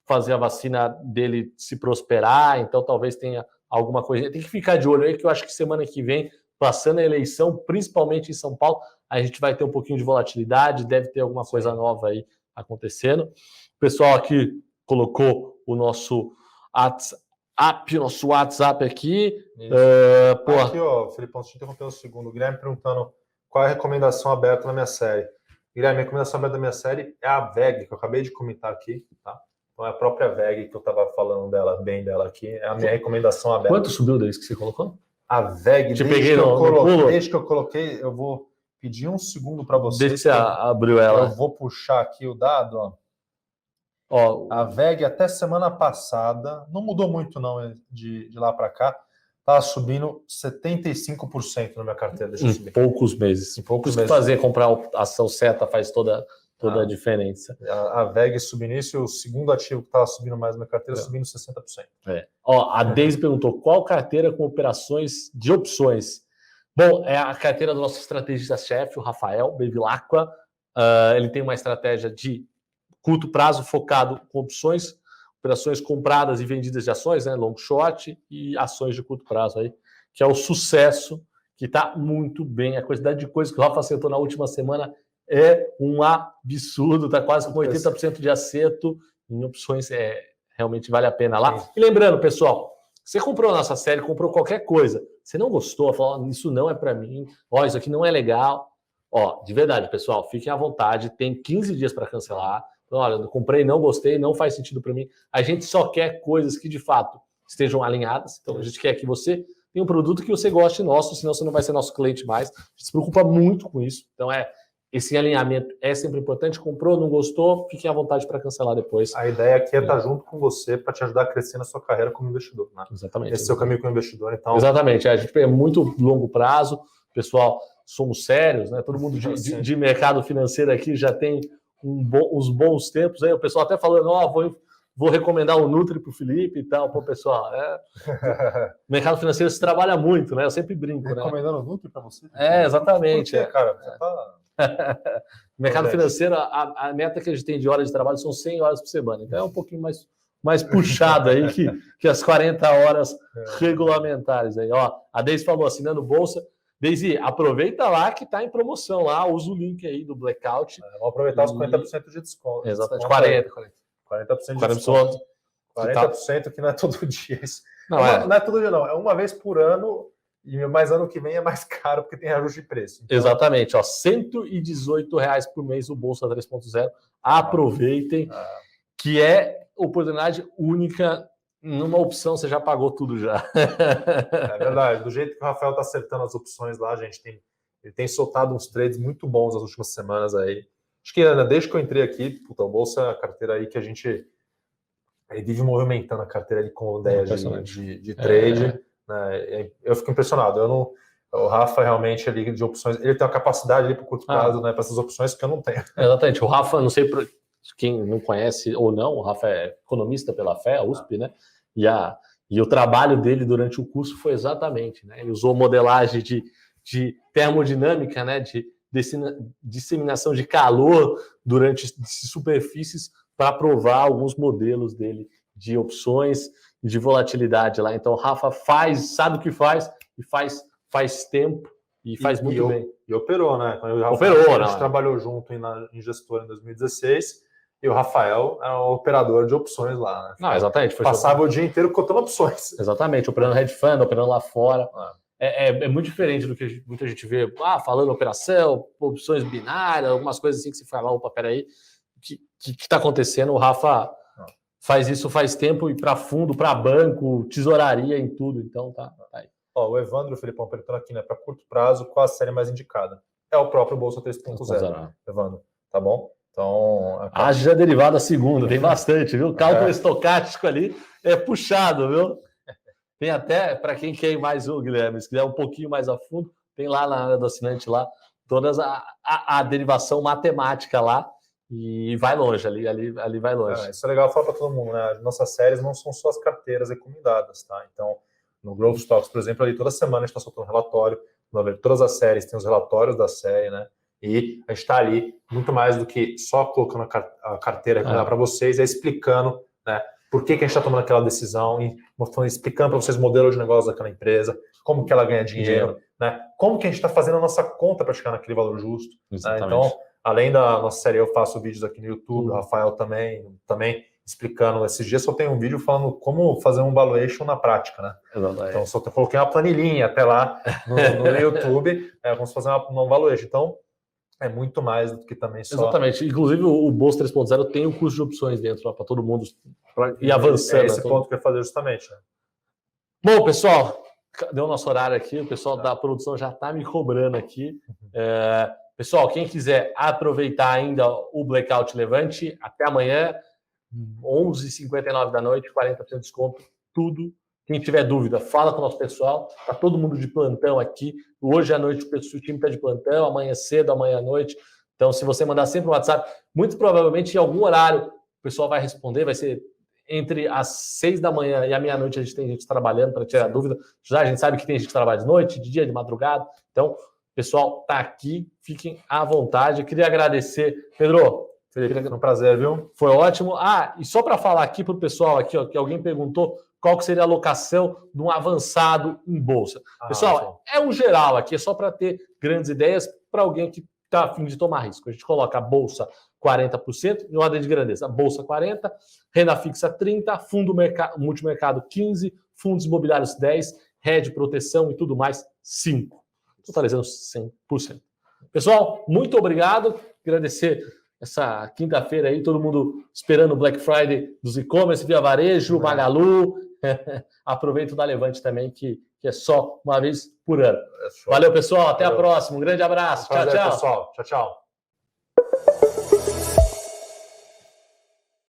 fazer a vacina dele se prosperar, então talvez tenha alguma coisa. Tem que ficar de olho aí, que eu acho que semana que vem, passando a eleição, principalmente em São Paulo, a gente vai ter um pouquinho de volatilidade, deve ter alguma coisa nova aí acontecendo. O pessoal aqui colocou o nosso WhatsApp aqui. Aqui, ó, Felipão, deixa eu interromper um segundo. O Guilherme perguntando qual é a recomendação aberta na minha série. Guilherme, a recomendação aberta da minha série é a VEG, que eu acabei de comentar aqui, tá? Então é a própria VEG que eu estava falando bem dela aqui, é a minha recomendação aberta. Quanto subiu desde que você colocou? A VEG, desde que eu coloquei, eu vou pedir um segundo para você. Desde que você abriu ela. Eu vou puxar aqui o dado, ó. A VEG até semana passada, não mudou muito não, de lá para cá, tá subindo 75% na minha carteira. Deixa eu subir. Em poucos meses. Em poucos meses. Comprar a ação certa faz toda a diferença. A VEG subindo isso, e o segundo ativo que estava subindo mais na minha carteira subindo 60%. A Deise perguntou qual carteira com operações de opções. Bom, é a carteira do nosso estrategista-chefe, o Rafael Bevilacqua. Ele tem uma estratégia de curto prazo focado com operações compradas e vendidas de ações, né, long short e ações de curto prazo aí, que é o sucesso, que está muito bem. A quantidade de coisas que o Rafa acertou na última semana é um absurdo, está quase com 80% de acerto em opções, realmente vale a pena lá. E lembrando, pessoal, você comprou a nossa série, comprou qualquer coisa, você não gostou, falou, isso não é para mim, isso aqui não é legal, de verdade, pessoal, fiquem à vontade, tem 15 dias para cancelar. Olha, eu comprei, não gostei, não faz sentido para mim. A gente só quer coisas que, de fato, estejam alinhadas. Então, a gente quer que você tenha um produto que você goste nosso, senão você não vai ser nosso cliente mais. A gente se preocupa muito com isso. Então, esse alinhamento é sempre importante. Comprou, não gostou, fiquem à vontade para cancelar depois. A ideia aqui é estar junto com você para te ajudar a crescer na sua carreira como investidor, né? Exatamente. Esse é o caminho como investidor, então... Exatamente, a gente é muito longo prazo, pessoal, somos sérios, né? Todo mundo de mercado financeiro aqui já tem uns bons tempos, aí o pessoal até falando, vou recomendar o Nutri para o Felipe e tal. Pô, pessoal, o mercado financeiro se trabalha muito, né? Eu sempre brinco, né? Recomendando o Nutri para você? Exatamente. Por quê, cara? Você tá... mercado financeiro, a meta que a gente tem de horas de trabalho são 100 horas por semana. Então é um pouquinho mais puxado aí que as 40 horas regulamentares. Aí, ó, a Deise falou, assinando bolsa. Deise, aproveita lá que está em promoção lá, usa o link aí do Blackout. Vamos aproveitar os 40% de desconto. Exatamente, 40% de desconto. 40% que não é todo dia. Não é todo dia, não. É uma vez por ano. E mais ano que vem é mais caro porque tem ajuste de preço. Então... Exatamente, ó, R$ 118 por mês o Bolsa 3.0. Aproveitem, que é oportunidade única numa opção, você já pagou tudo já. É verdade, do jeito que o Rafael está acertando as opções lá, gente, ele tem soltado uns trades muito bons nas últimas semanas aí. Acho que desde que eu entrei aqui, o Bolsa é a carteira aí que a gente vive movimentando a carteira ali com ideia de trade. Né? Eu fico impressionado. O Rafa realmente ali de opções, ele tem uma capacidade ali para o curto prazo, né, para essas opções que eu não tenho. Exatamente. O Rafa, não sei quem não conhece ou não, o Rafa é economista pela FE, a USP, né? E o trabalho dele durante o curso foi exatamente, né? Ele usou modelagem de termodinâmica, né? De disseminação de calor durante superfícies para provar alguns modelos dele de opções e de volatilidade lá. Então, o Rafa sabe o que faz e faz tempo e faz muito bem. E operou, né? A gente trabalhou junto em gestora em 2016 e o Rafael era um operador de opções lá, né? Não, exatamente. Passava o dia inteiro cotando opções. Exatamente, operando hedge fund, operando lá fora. É muito diferente do que muita gente vê, falando operação, opções binárias, algumas coisas assim que se fala, opa, peraí, o que está acontecendo? O Rafa faz isso faz tempo e para fundo, para banco, tesouraria, em tudo, então tá aí. Ó, o Evandro, o Felipão, perguntando aqui, né, para curto prazo, qual a série mais indicada? É o próprio Bolsa 3.0, Evandro, tá bom? Então... Haja derivada segunda, tem bastante, viu? Cálculo estocástico ali é puxado, viu? Tem até, para quem quer ir mais, Guilherme, se quiser um pouquinho mais a fundo, tem lá na área do assinante lá, todas a derivação matemática lá, e vai longe, ali vai longe. Isso é legal falar para todo mundo, né? As nossas séries não são só as carteiras recomendadas, tá? Então, no Growth Stocks, por exemplo, ali toda semana a gente está soltando um relatório, todas as séries tem os relatórios da série, né? E a gente está ali muito mais do que só colocando a carteira recomendada para vocês, explicando, né, por que a gente está tomando aquela decisão, e explicando para vocês o modelo de negócio daquela empresa, como que ela ganha dinheiro, né? Como que a gente está fazendo a nossa conta para chegar naquele valor justo. Né? Então, além da nossa série, eu faço vídeos aqui no YouTube, o Rafael também explicando. Esses dias só tem um vídeo falando como fazer um valuation na prática, né? Exatamente. Então, só coloquei uma planilhinha até lá no YouTube, vamos fazer um valuation. Então, é muito mais do que também só... Exatamente. Inclusive, o Bolsa 3.0 tem um curso de opções dentro para todo mundo ir avançando. É esse ponto que eu ia fazer justamente. Né? Bom, pessoal, deu o nosso horário aqui. O pessoal da produção já está me cobrando aqui. Pessoal, quem quiser aproveitar ainda o Blackout Levante, até amanhã, 11h59 da noite, 40% de desconto, tudo. Quem tiver dúvida, fala com o nosso pessoal. Está todo mundo de plantão aqui. Hoje à noite o time está de plantão, amanhã cedo, amanhã à noite. Então, se você mandar sempre no WhatsApp, muito provavelmente em algum horário o pessoal vai responder. Vai ser entre as 6 da manhã e a meia-noite. A gente tem gente trabalhando para tirar dúvida. Já a gente sabe que tem gente que trabalha de noite, de dia, de madrugada. Então, o pessoal está aqui. Fiquem à vontade. Queria agradecer, Pedro. Felipe, foi um prazer, viu? Foi ótimo. E só para falar aqui para o pessoal aqui, ó, que alguém perguntou qual que seria a alocação de um avançado em bolsa. Pessoal, é um geral aqui, é só para ter grandes ideias para alguém que está a fim de tomar risco. A gente coloca a bolsa 40%, em ordem de grandeza. A bolsa 40%, renda fixa 30%, fundo multimercado 15%, fundos imobiliários 10%, hedge, proteção e tudo mais 5%. Totalizando 100%. Pessoal, muito obrigado. Agradecer essa quinta-feira aí, todo mundo esperando o Black Friday dos e-commerce, Via Varejo, Magalu. Aproveita o da Levante também, que é só uma vez por ano. Valeu, pessoal. Até a próxima. Um grande abraço. Tchau, tchau. Pessoal. Tchau, tchau.